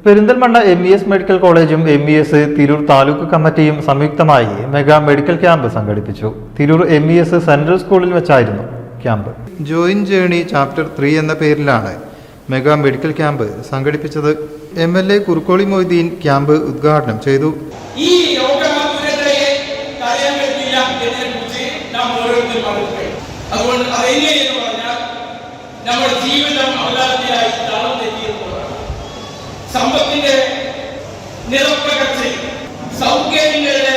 Perinthalmanna MES medical കോളേജും MES Tirur taluk കമ്മിറ്റിയും സംയുക്തമായി മെഗാ മെഡിക്കൽ ക്യാമ്പ് സംഘടിപ്പിച്ചു. തിരൂർ MES സെൻട്രൽ സ്കൂളിൽ വെച്ചായിരുന്നു ക്യാമ്പ്. ജോയിൻ ജേണി ചാപ്റ്റർ 3 എന്ന പേരിലാണ് മെഗാ മെഡിക്കൽ ക്യാമ്പ് സംഘടിപ്പിച്ചത്. MLA കുറുക്കോളി മൊയ്തീൻ ക്യാമ്പ് ഉദ്ഘാടനം ചെയ്തു. നമ്മുടെ ജീവിതം അവതാരത്തിലായി താളം തെറ്റിയപ്പോൾ സമ്പത്തിന്റെ നിറപ്പകർച്ചയും സൗകര്യങ്ങളുടെ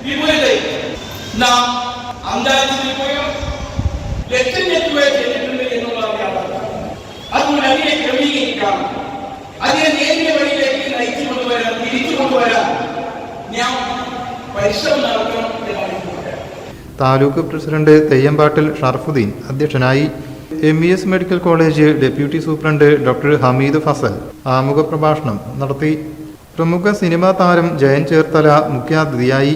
വിപുലതയും നാം അന്താരാഷ്ട്രത്തിൽ പോയോ ലക്ഷം ഞെട്ടുകയോ ചെയ്തിട്ടുണ്ട് എന്നുള്ളതാണ് യാഥാർത്ഥ്യം. അതുകൊണ്ട് അതിനെ ക്രമീകരിക്കാം, അതിനെ നേരിയ വഴിയിലേക്ക് നയിച്ചു കൊണ്ടുവരാൻ തിരിച്ചു കൊണ്ടുവരാൻ ഞാൻ പരിശ്രമം നടത്തണം എന്നാണ്. താലൂക്ക് പ്രസിഡന്റ് തെയ്യമ്പാട്ടിൽ ഷർഫുദ്ദീൻ അധ്യക്ഷനായി. MES medical college deputy superintendent doctor Hameed Fazal ആമുഖ പ്രഭാഷണം നടത്തി. പ്രമുഖ സിനിമാ താരം ജയൻ ചേർത്തല മുഖ്യാതിഥിയായി.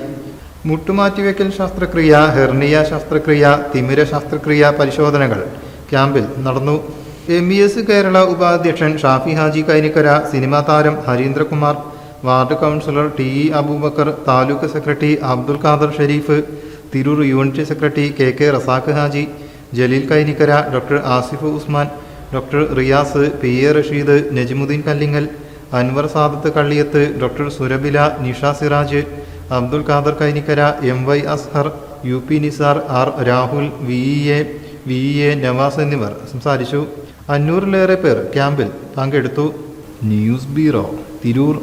മുട്ടുമാറ്റിവെക്കൽ ശസ്ത്രക്രിയ, ഹെർണിയ ശസ്ത്രക്രിയ, തിമിര ശസ്ത്രക്രിയ പരിശോധനകൾ ക്യാമ്പിൽ നടന്നു. MES കേരള ഉപാധ്യക്ഷൻ ഷാഫി ഹാജി കൈനിക്കര, സിനിമാ താരം Harindrakumar, ward councillor TE Aboobacker, taluk secretary Abdul Khader Shareef, Tirur unit secretary KK Razak Haji, Jaleel Kainikkara, doctor Asif Usman, doctor Riyas, PA Rasheed, Najimuddin Kallingal, Anwar Sadath Kalliyath, doctor Surabila, Nisha Siraj, Abdul Khader Kainikkara, MY Azhar, UP Nizar, R Rahul, VEA Navas എന്നിവർ സംസാരിച്ചു. 500-ലേറെ പേർ ക്യാമ്പിൽ പങ്കെടുത്തു. News bureau, Tirur.